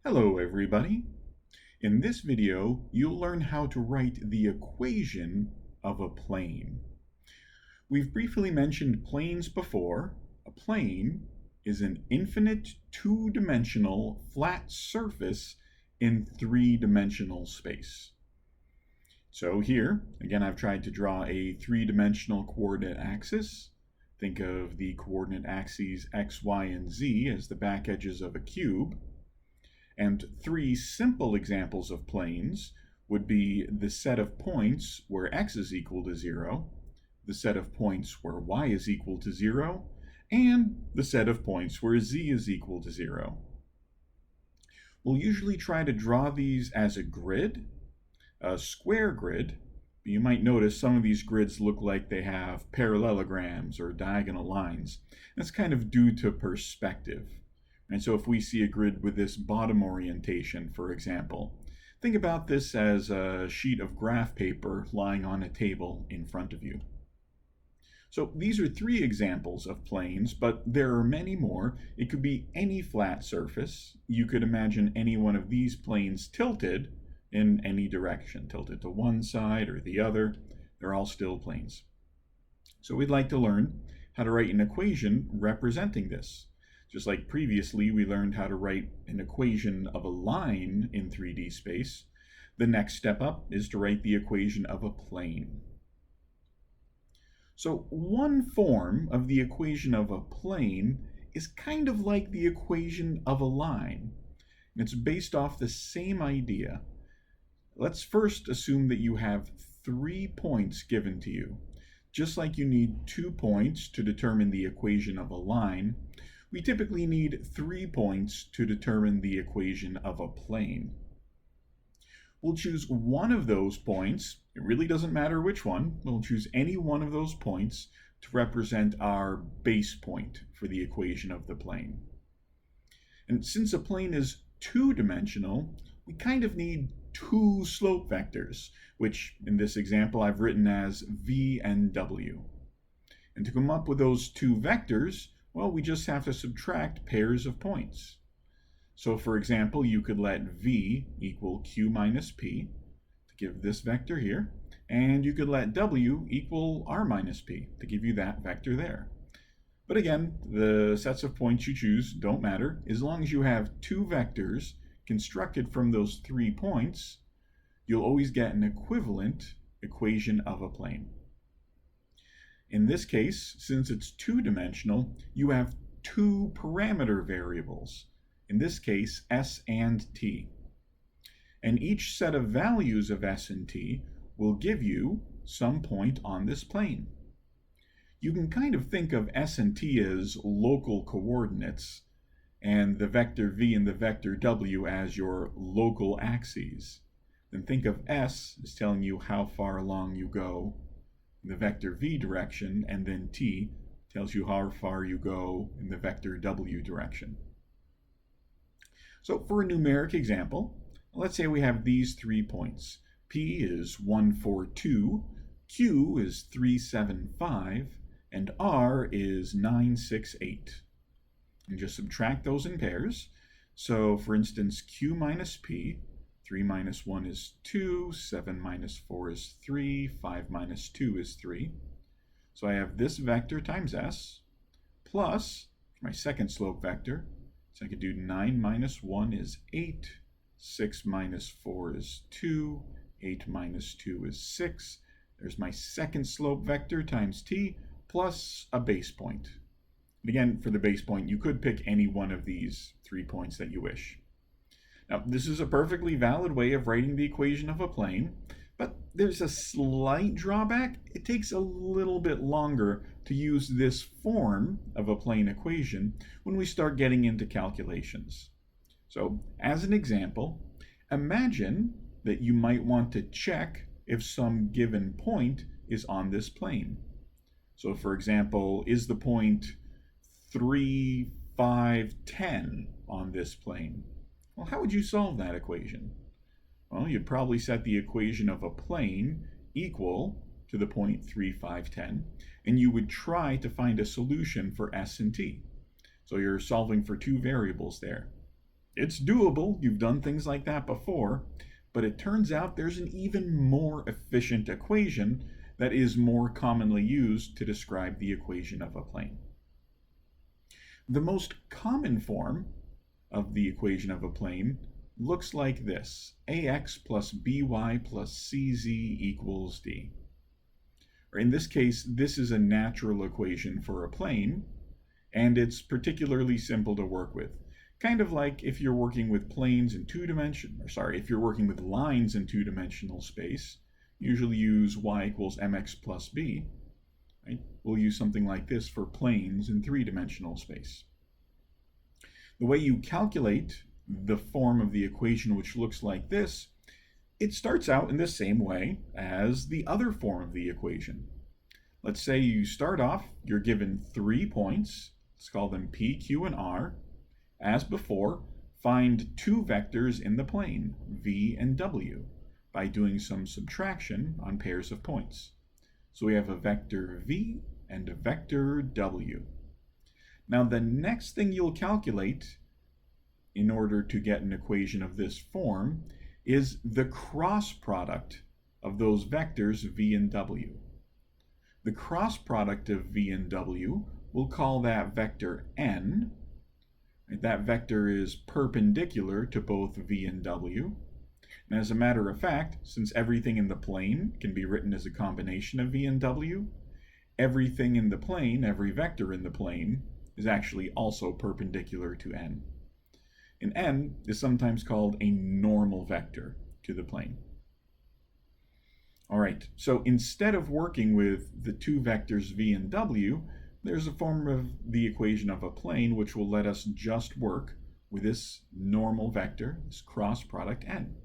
Hello everybody. In this video, you'll learn how to write the equation of a plane. We've briefly mentioned planes before. A plane is an infinite two-dimensional flat surface in three-dimensional space. So here, again, I've tried to draw a three-dimensional coordinate axis. Think of the coordinate axes x, y, and z as the back edges of a cube. And three simple examples of planes would be the set of points where x is equal to 0, the set of points where y is equal to 0, and the set of points where z is equal to 0. We'll usually try to draw these as a grid, a square grid. But you might notice some of these grids look like they have parallelograms or diagonal lines. That's kind of due to perspective. And so if we see a grid with this bottom orientation, for example, think about this as a sheet of graph paper lying on a table in front of you. So these are three examples of planes, but there are many more. It could be any flat surface. You could imagine any one of these planes tilted in any direction, tilted to one side or the other. They're all still planes. So we'd like to learn how to write an equation representing this. Just like previously we learned how to write an equation of a line in 3D space, the next step up is to write the equation of a plane. So one form of the equation of a plane is kind of like the equation of a line. And it's based off the same idea. Let's first assume that you have 3 points given to you. Just like you need 2 points to determine the equation of a line, we typically need 3 points to determine the equation of a plane. We'll choose one of those points. It really doesn't matter which one. We'll choose any one of those points to represent our base point for the equation of the plane. And since a plane is two-dimensional, we kind of need 2 slope vectors, which in this example I've written as v and w. And to come up with those 2 vectors, well, we just have to subtract pairs of points. So for example, you could let v equal q minus p to give this vector here, and you could let w equal r minus p to give you that vector there. But again, the sets of points you choose don't matter. As long as you have 2 vectors constructed from those 3 points, you'll always get an equivalent equation of a plane. In this case, since it's two-dimensional, you have 2 parameter variables, in this case s and t. And each set of values of s and t will give you some point on this plane. You can kind of think of s and t as local coordinates, and the vector v and the vector w as your local axes. Then think of s as telling you how far along you go in the vector v direction, and then t tells you how far you go in the vector w direction. So for a numeric example, let's say we have these 3 points. P is 142, Q is 375, and R is 968. And just subtract those in pairs. So for instance, Q minus P, 3 minus 1 is 2, 7 minus 4 is 3, 5 minus 2 is 3. So I have this vector times s, plus my second slope vector. So I could do 9 minus 1 is 8, 6 minus 4 is 2, 8 minus 2 is 6. There's my second slope vector times t, plus a base point. And again, for the base point, you could pick any one of these 3 points that you wish. Now, this is a perfectly valid way of writing the equation of a plane, but there's a slight drawback. It takes a little bit longer to use this form of a plane equation when we start getting into calculations. So, as an example, imagine that you might want to check if some given point is on this plane. So, for example, is the point 3, 5, 10 on this plane? Well, how would you solve that equation? Well, you'd probably set the equation of a plane equal to the point 3, 5, 10, and you would try to find a solution for s and t. So you're solving for 2 variables there. It's doable. You've done things like that before, but it turns out there's an even more efficient equation that is more commonly used to describe the equation of a plane. The most common form of the equation of a plane looks like this: ax plus by plus cz equals d. Or in this case, this is a natural equation for a plane, and it's particularly simple to work with. Kind of like if you're working with planes in if you're working with lines in two-dimensional space, usually use y equals mx plus b. Right? We'll use something like this for planes in three-dimensional space. The way you calculate the form of the equation, which looks like this, it starts out in the same way as the other form of the equation. Let's say you start off, you're given 3 points. Let's call them P, Q, and R. As before, find 2 vectors in the plane, V and W, by doing some subtraction on pairs of points. So we have a vector V and a vector W. Now the next thing you'll calculate in order to get an equation of this form is the cross product of those vectors V and W. The cross product of V and W, we'll call that vector N. That vector is perpendicular to both V and W. And as a matter of fact, since everything in the plane can be written as a combination of V and W, everything in the plane, every vector in the plane, is actually also perpendicular to N. And N is sometimes called a normal vector to the plane. All right, so instead of working with the 2 vectors V and W, there's a form of the equation of a plane which will let us just work with this normal vector, this cross product N.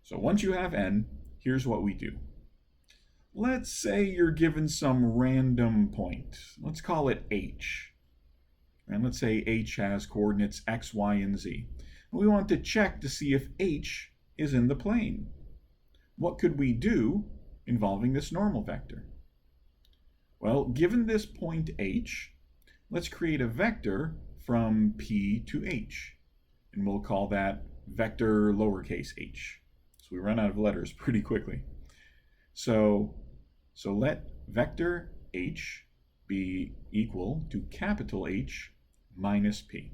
So once you have N, here's what we do. Let's say you're given some random point. Let's call it H. And let's say H has coordinates x, y, and z. And we want to check to see if H is in the plane. What could we do involving this normal vector? Well, given this point H, let's create a vector from P to H. And we'll call that vector lowercase h. So we run out of letters pretty quickly. So let vector H be equal to capital H minus P.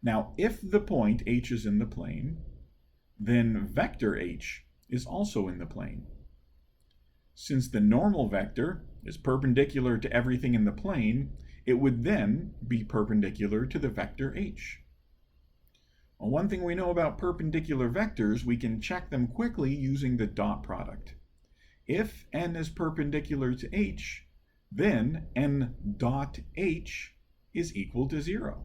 Now, if the point H is in the plane, then vector H is also in the plane. Since the normal vector is perpendicular to everything in the plane, it would then be perpendicular to the vector H. Well, one thing we know about perpendicular vectors, we can check them quickly using the dot product. If n is perpendicular to h, then n dot h is equal to 0.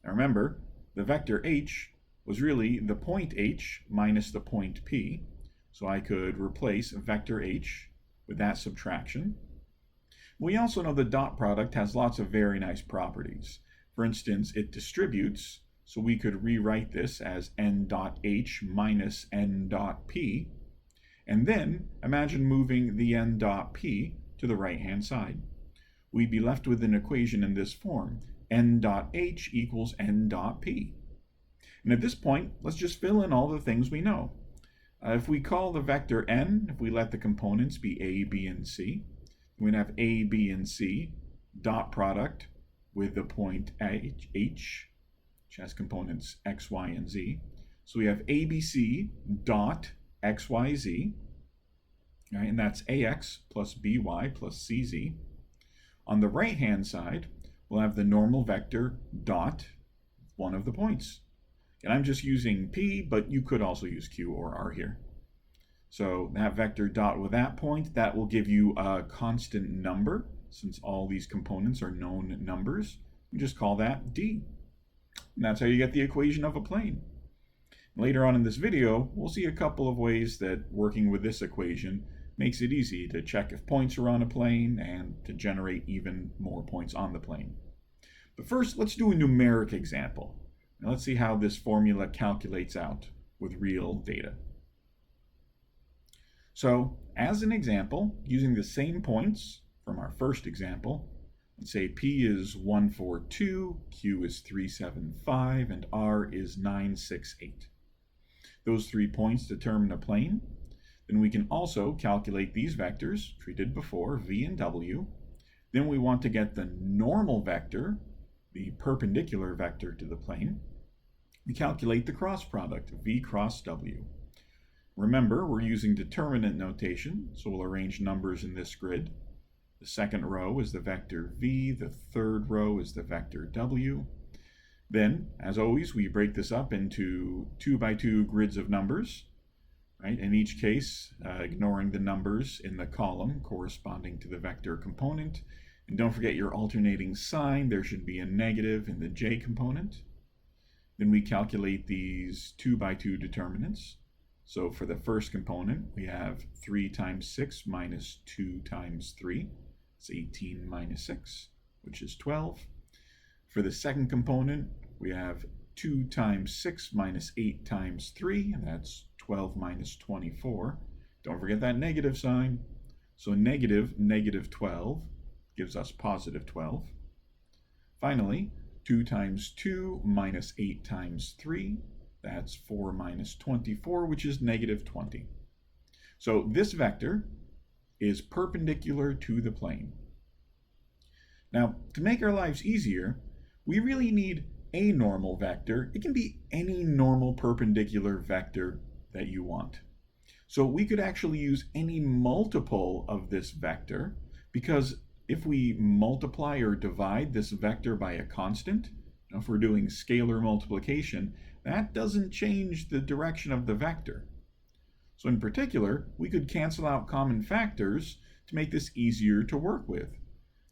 Now remember, the vector h was really the point h minus the point p, so I could replace vector h with that subtraction. We also know the dot product has lots of very nice properties. For instance, it distributes, so we could rewrite this as n dot h minus n dot p. And then imagine moving the n dot p to the right-hand side. We'd be left with an equation in this form: n dot h equals n dot p. And at this point, let's just fill in all the things we know. If we call the vector n, if we let the components be a, b, and c, we'd have a, b, and c dot product with the point h, which has components x, y, and z. So we have abc dot x, y, z, right, and that's ax plus by plus cz. On the right-hand side, we'll have the normal vector dot one of the points. And I'm just using p, but you could also use q or r here. So that vector dot with that point, that will give you a constant number. Since all these components are known numbers, you just call that d. And that's how you get the equation of a plane. Later on in this video, we'll see a couple of ways that working with this equation makes it easy to check if points are on a plane and to generate even more points on the plane. But first, let's do a numeric example. Now let's see how this formula calculates out with real data. So, as an example, using the same points from our first example, Let's say P is 1, 4, 2, Q is 3, 7, 5, and R is 9, 6, 8. Those 3 points determine a plane. Then we can also calculate these vectors, which we did before, V and W. Then we want to get the normal vector, the perpendicular vector to the plane. We calculate the cross product, V cross W. Remember, we're using determinant notation, so we'll arrange numbers in this grid. The second row is the vector V, the third row is the vector W. Then, as always, we break this up into 2 by 2 grids of numbers. Right? In each case, ignoring the numbers in the column corresponding to the vector component. And don't forget your alternating sign. There should be a negative in the j component. Then we calculate these 2 by 2 determinants. So for the first component, we have 3 times 6 minus 2 times 3. It's 18 minus 6, which is 12. For the second component, we have 2 times 6 minus 8 times 3, and that's 12 minus 24. Don't forget that negative sign. So negative 12 gives us positive 12. Finally, 2 times 2 minus 8 times 3, that's 4 minus 24, which is negative 20. So this vector is perpendicular to the plane. Now, to make our lives easier, we really need a normal vector. It can be any normal perpendicular vector that you want. So we could actually use any multiple of this vector, because if we multiply or divide this vector by a constant, if we're doing scalar multiplication, that doesn't change the direction of the vector. So in particular, we could cancel out common factors to make this easier to work with.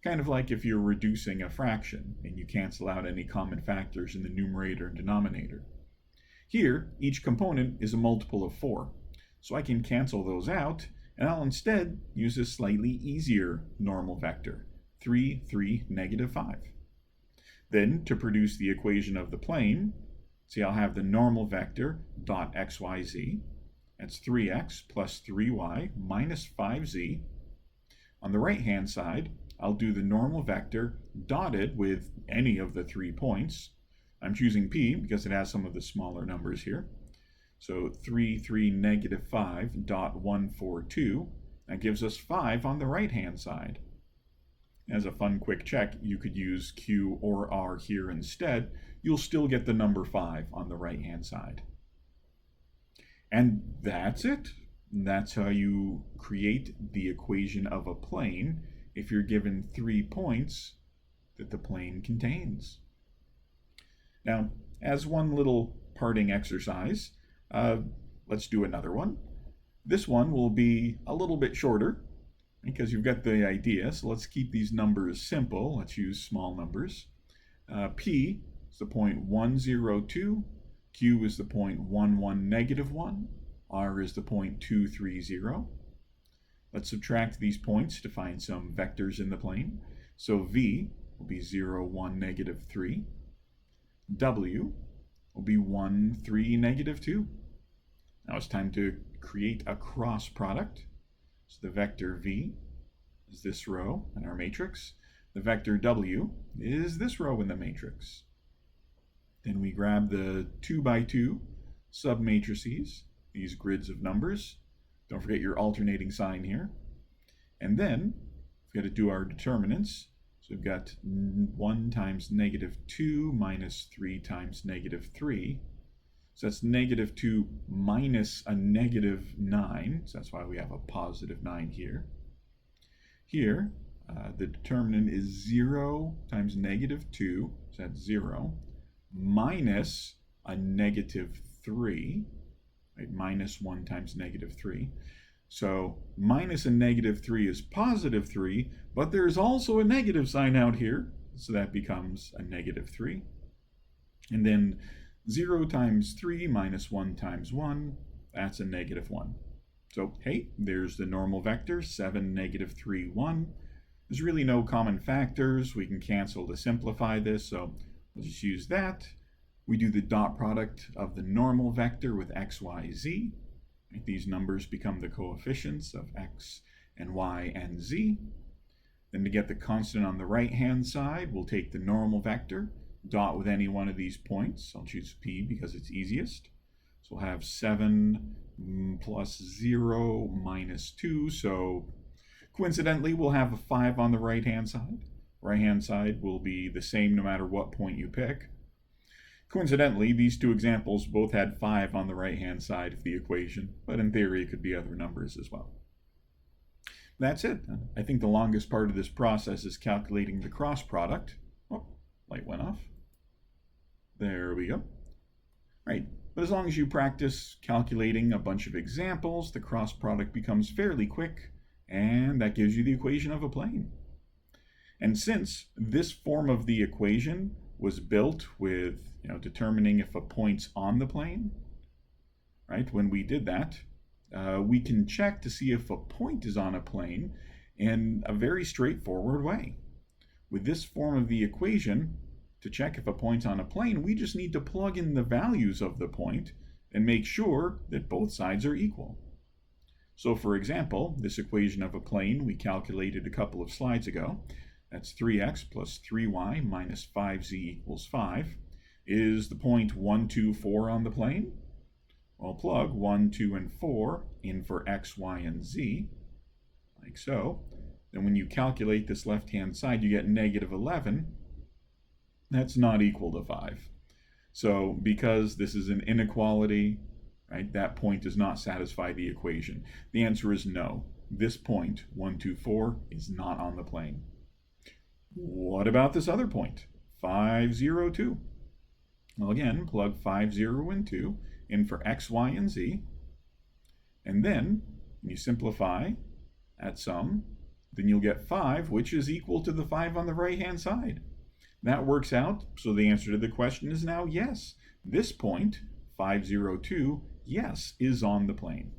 Kind of like if you're reducing a fraction and you cancel out any common factors in the numerator and denominator. Here, each component is a multiple of 4, so I can cancel those out, and I'll instead use a slightly easier normal vector, 3, 3, negative 5. Then, to produce the equation of the plane, see, I'll have the normal vector dot xyz. That's 3x plus 3y minus 5z. On the right-hand side, I'll do the normal vector dotted with any of the 3 points. I'm choosing P because it has some of the smaller numbers here. So 3, 3, negative 5, dot 1, 4, 2. That gives us 5 on the right-hand side. As a fun quick check, you could use Q or R here instead. You'll still get the number 5 on the right-hand side. And that's it. That's how you create the equation of a plane if you're given 3 points that the plane contains. Now, as one little parting exercise, let's do another one. This one will be a little bit shorter because you've got the idea, so let's keep these numbers simple. Let's use small numbers. P is the point 1, 0, 2. Q is the point 1, 1, negative 1. R is the point 2, 3, 0. Let's subtract these points to find some vectors in the plane. So V will be 0, 1, negative 3. W will be 1, 3, negative 2. Now it's time to create a cross product. So the vector V is this row in our matrix. The vector W is this row in the matrix. Then we grab the 2 by 2 submatrices, these grids of numbers. Don't forget your alternating sign here. And then we've got to do our determinants. So we've got 1 times negative 2 minus 3 times negative 3. So that's negative 2 minus a negative 9. So that's why we have a positive 9 here. Here, the determinant is 0 times negative 2. So that's 0. Minus a negative 3. Right? Minus 1 times negative 3. So minus a negative 3 is positive 3, but there's also a negative sign out here, so that becomes a negative 3. And then 0 times 3 minus 1 times 1, that's a negative 1. So hey, there's the normal vector, 7, negative 3, 1. There's really no common factors. We can cancel to simplify this, so we'll just use that. We do the dot product of the normal vector with x, y, z. These numbers become the coefficients of x and y and z. Then to get the constant on the right-hand side, we'll take the normal vector, dot with any one of these points. I'll choose P because it's easiest. So we'll have 7 plus 0 minus 2. So coincidentally, we'll have a 5 on the right-hand side. Right-hand side will be the same no matter what point you pick. Coincidentally, these two examples both had 5 on the right-hand side of the equation, but in theory it could be other numbers as well. That's it. I think the longest part of this process is calculating the cross product. Oh, light went off. There we go. Right, but as long as you practice calculating a bunch of examples, the cross product becomes fairly quick, and that gives you the equation of a plane. And since this form of the equation was built with determining if a point's on the plane, right? When we did that, we can check to see if a point is on a plane in a very straightforward way. With this form of the equation, to check if a point's on a plane, we just need to plug in the values of the point and make sure that both sides are equal. So for example, this equation of a plane we calculated a couple of slides ago, that's 3x plus 3y minus 5z equals 5. Is the point 1, 2, 4 on the plane? Well, plug 1, 2, and 4 in for x, y, and z, like so. Then when you calculate this left-hand side, you get negative 11. That's not equal to 5. So because this is an inequality, right, that point does not satisfy the equation. The answer is no. This point, 1, 2, 4, is not on the plane. What about this other point, 5, 0, 2? Well, again, plug 5, 0, and 2 in for x, y, and z. And then, when you simplify, add sum, then you'll get 5, which is equal to the 5 on the right-hand side. That works out, so the answer to the question is now yes. This point, 5, 0, 2, yes, is on the plane.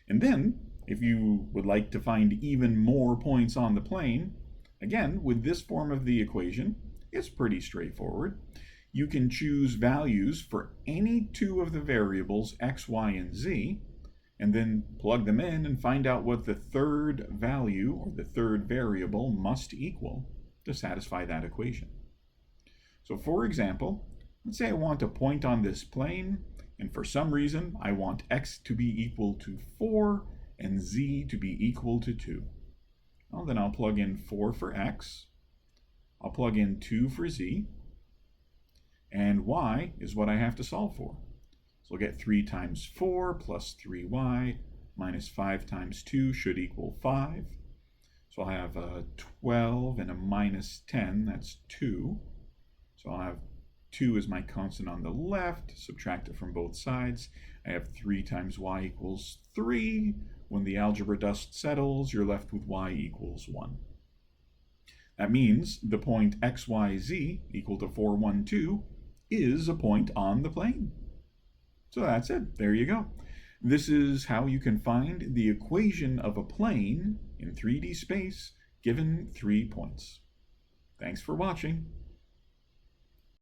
And then, if you would like to find even more points on the plane, again, with this form of the equation, it's pretty straightforward. You can choose values for any two of the variables x, y, and z, and then plug them in and find out what the third value or the third variable must equal to satisfy that equation. So for example, let's say I want a point on this plane, and for some reason I want x to be equal to 4 and z to be equal to 2. Well, then I'll plug in 4 for x, I'll plug in 2 for z, and y is what I have to solve for. So I'll get 3 times 4 plus 3y minus 5 times 2 should equal 5. So I'll have a 12 and a minus 10, that's 2. So I'll have 2 as my constant on the left, subtract it from both sides. I have 3 times y equals 3. When the algebra dust settles, you're left with y equals 1. That means the point xyz equal to 4, 1, 2 is a point on the plane. So that's it. There you go. This is how you can find the equation of a plane in 3D space given 3 points. Thanks for watching.